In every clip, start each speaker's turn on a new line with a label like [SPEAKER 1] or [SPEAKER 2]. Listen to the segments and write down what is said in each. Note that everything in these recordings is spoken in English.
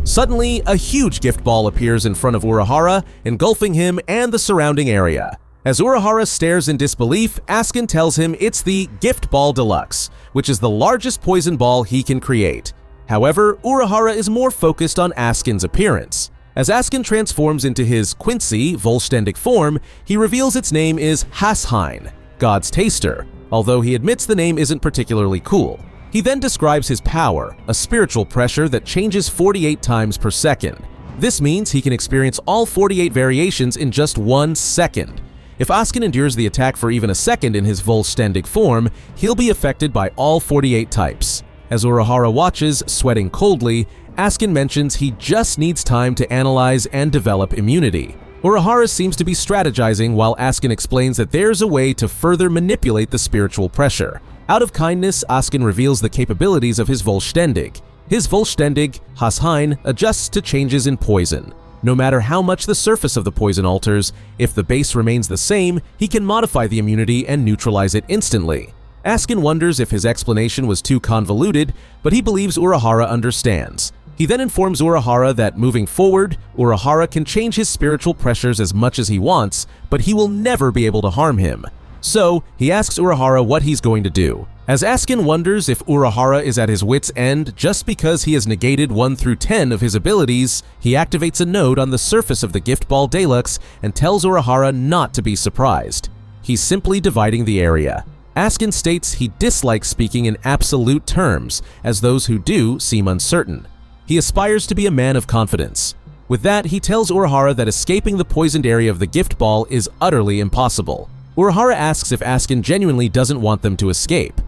[SPEAKER 1] Suddenly, a huge gift ball appears in front of Urahara, engulfing him and the surrounding area. As Urahara stares in disbelief, Askin tells him it's the Gift Ball Deluxe, which is the largest poison ball he can create. However, Urahara is more focused on Askin's appearance. As Askin transforms into his Quincy Volständig form, he reveals its name is Hashein, God's Taster, although he admits the name isn't particularly cool. He then describes his power, a spiritual pressure that changes 48 times per second. This means he can experience all 48 variations in just 1 second. If Askin endures the attack for even a second in his Volständig form, he'll be affected by all 48 types. As Urahara watches, sweating coldly, Askin mentions he just needs time to analyze and develop immunity. Urahara seems to be strategizing while Askin explains that there's a way to further manipulate the spiritual pressure. Out of kindness, Askin reveals the capabilities of his Volständig. His Volständig, Hashein, adjusts to changes in poison. No matter how much the surface of the poison alters, if the base remains the same, he can modify the immunity and neutralize it instantly. Askin wonders if his explanation was too convoluted, but he believes Urahara understands. He then informs Urahara that moving forward, Urahara can change his spiritual pressures as much as he wants, but he will never be able to harm him. So, he asks Urahara what he's going to do. As Askin wonders if Urahara is at his wit's end just because he has negated 1 through 10 of his abilities, he activates a node on the surface of the Gift Ball Deluxe and tells Urahara not to be surprised. He's simply dividing the area. Askin states he dislikes speaking in absolute terms, as those who do seem uncertain. He aspires to be a man of confidence. With that, he tells Urahara that escaping the poisoned area of the gift ball is utterly impossible. Urahara asks if Askin genuinely doesn't want them to escape.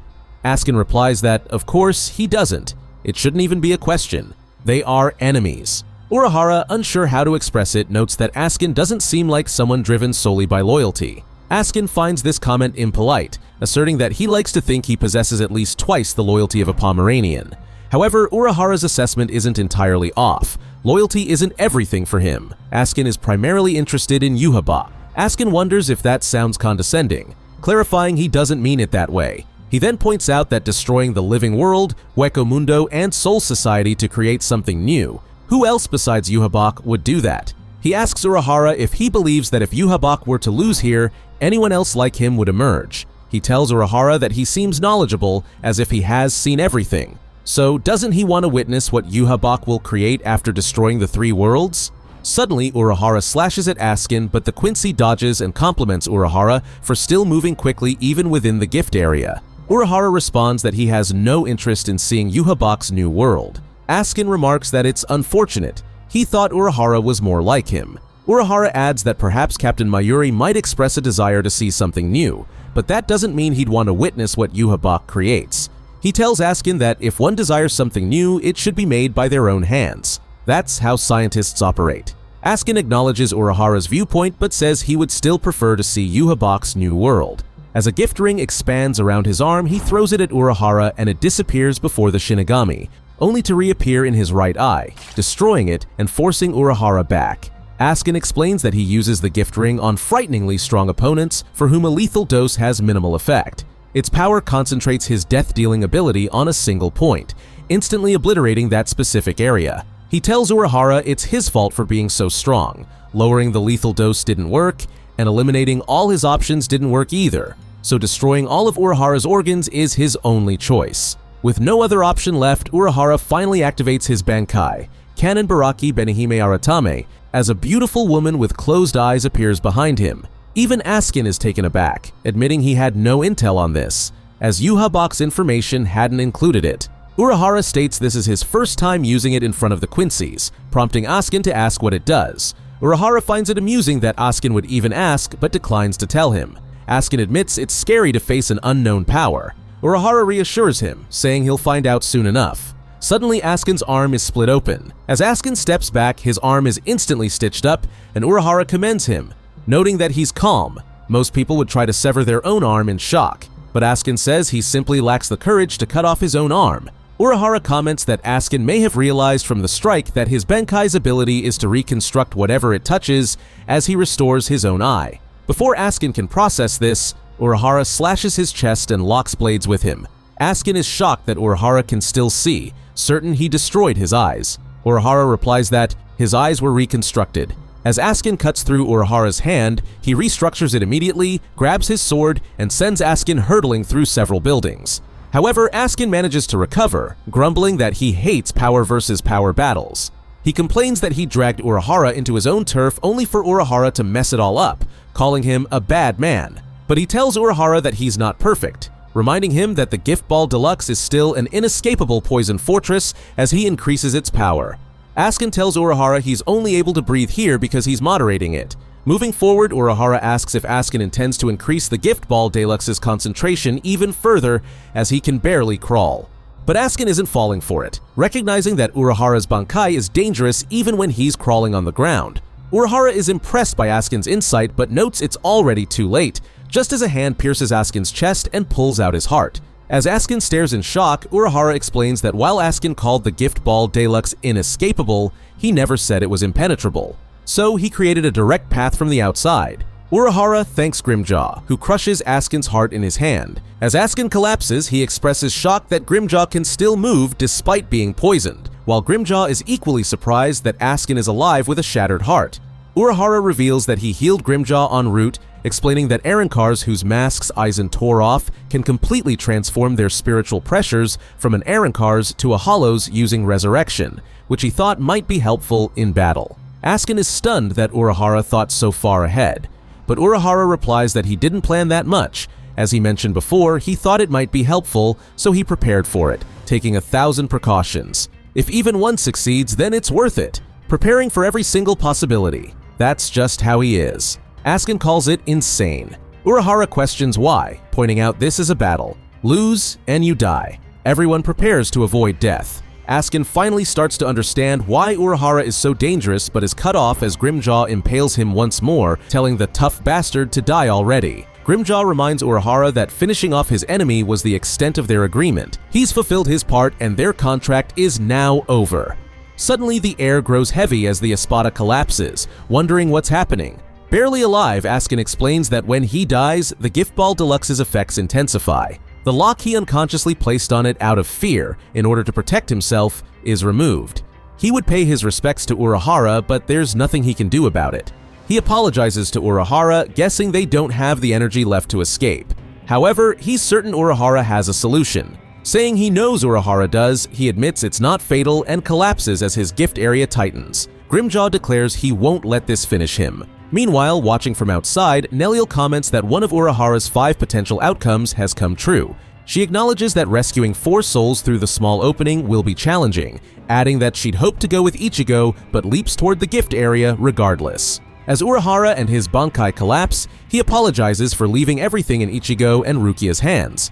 [SPEAKER 1] Askin replies that, of course, he doesn't. It shouldn't even be a question. They are enemies. Urahara, unsure how to express it, notes that Askin doesn't seem like someone driven solely by loyalty. Askin finds this comment impolite, asserting that he likes to think he possesses at least twice the loyalty of a Pomeranian. However, Urahara's assessment isn't entirely off. Loyalty isn't everything for him. Askin is primarily interested in Yhwach. Askin wonders if that sounds condescending, clarifying he doesn't mean it that way. He then points out that destroying the living world, Hueco Mundo, and Soul Society to create something new, who else besides Yhwach would do that? He asks Urahara if he believes that if Yhwach were to lose here, anyone else like him would emerge. He tells Urahara that he seems knowledgeable, as if he has seen everything. So doesn't he want to witness what Yhwach will create after destroying the 3 worlds? Suddenly, Urahara slashes at Askin, but the Quincy dodges and compliments Urahara for still moving quickly even within the gift area. Urahara responds that he has no interest in seeing Yhwach's new world. Askin remarks that it's unfortunate. He thought Urahara was more like him. Urahara adds that perhaps Captain Mayuri might express a desire to see something new, but that doesn't mean he'd want to witness what Yhwach creates. He tells Askin that if one desires something new, it should be made by their own hands. That's how scientists operate. Askin acknowledges Urahara's viewpoint but says he would still prefer to see Yhwach's new world. As a gift ring expands around his arm, he throws it at Urahara and it disappears before the Shinigami, only to reappear in his right eye, destroying it and forcing Urahara back. Askin explains that he uses the gift ring on frighteningly strong opponents for whom a lethal dose has minimal effect. Its power concentrates his death-dealing ability on a single point, instantly obliterating that specific area. He tells Urahara it's his fault for being so strong. Lowering the lethal dose didn't work, and eliminating all his options didn't work either, so destroying all of Urahara's organs is his only choice. With no other option left, Urahara finally activates his Bankai, Kanon Baraki Benihime Aratame, as a beautiful woman with closed eyes appears behind him. Even Askin is taken aback, admitting he had no intel on this, as Yhwach's information hadn't included it. Urahara states this is his first time using it in front of the Quincy's, prompting Askin to ask what it does. Urahara finds it amusing that Askin would even ask, but declines to tell him. Askin admits it's scary to face an unknown power. Urahara reassures him, saying he'll find out soon enough. Suddenly, Askin's arm is split open. As Askin steps back, his arm is instantly stitched up, and Urahara commends him, noting that he's calm. Most people would try to sever their own arm in shock, but Askin says he simply lacks the courage to cut off his own arm. Urahara comments that Askin may have realized from the strike that his Benkai's ability is to reconstruct whatever it touches as he restores his own eye. Before Askin can process this, Urahara slashes his chest and locks blades with him. Askin is shocked that Urahara can still see, certain he destroyed his eyes. Urahara replies that his eyes were reconstructed. As Askin cuts through Urahara's hand, he restructures it immediately, grabs his sword, and sends Askin hurtling through several buildings. However, Askin manages to recover, grumbling that he hates power versus power battles. He complains that he dragged Urahara into his own turf only for Urahara to mess it all up, calling him a bad man. But he tells Urahara that he's not perfect, reminding him that the Gift Ball Deluxe is still an inescapable poison fortress as he increases its power. Askin tells Urahara he's only able to breathe here because he's moderating it. Moving forward, Urahara asks if Askin intends to increase the Gift Ball Deluxe's concentration even further as he can barely crawl. But Askin isn't falling for it, recognizing that Urahara's Bankai is dangerous even when he's crawling on the ground. Urahara is impressed by Askin's insight but notes it's already too late, just as a hand pierces Askin's chest and pulls out his heart. As Askin stares in shock, Urahara explains that while Askin called the Gift Ball Deluxe inescapable, he never said it was impenetrable. So he created a direct path from the outside. Urahara thanks Grimjaw, who crushes Askin's heart in his hand. As Askin collapses, he expresses shock that Grimjaw can still move despite being poisoned, while Grimjaw is equally surprised that Askin is alive with a shattered heart. Urahara reveals that he healed Grimjaw en route, explaining that Arrancars whose masks Aizen tore off can completely transform their spiritual pressures from an Arrancar's to a Hollow's using resurrection, which he thought might be helpful in battle. Askin is stunned that Urahara thought so far ahead, but Urahara replies that he didn't plan that much. As he mentioned before, he thought it might be helpful, so he prepared for it, taking 1,000 precautions. If even one succeeds, then it's worth it, preparing for every single possibility. That's just how he is. Askin calls it insane. Urahara questions why, pointing out this is a battle. Lose and you die. Everyone prepares to avoid death. Askin finally starts to understand why Urahara is so dangerous but is cut off as Grimjaw impales him once more, telling the tough bastard to die already. Grimjaw reminds Urahara that finishing off his enemy was the extent of their agreement. He's fulfilled his part and their contract is now over. Suddenly the air grows heavy as the Espada collapses, wondering what's happening. Barely alive, Askin explains that when he dies, the Gift Ball Deluxe's effects intensify. The lock he unconsciously placed on it out of fear, in order to protect himself, is removed. He would pay his respects to Urahara, but there's nothing he can do about it. He apologizes to Urahara, guessing they don't have the energy left to escape. However, he's certain Urahara has a solution. Saying he knows Urahara does, he admits it's not fatal and collapses as his gift area tightens. Grimjaw declares he won't let this finish him. Meanwhile, watching from outside, Neliel comments that one of Urahara's 5 potential outcomes has come true. She acknowledges that rescuing 4 souls through the small opening will be challenging, adding that she'd hoped to go with Ichigo but leaps toward the gift area regardless. As Urahara and his Bankai collapse, he apologizes for leaving everything in Ichigo and Rukia's hands.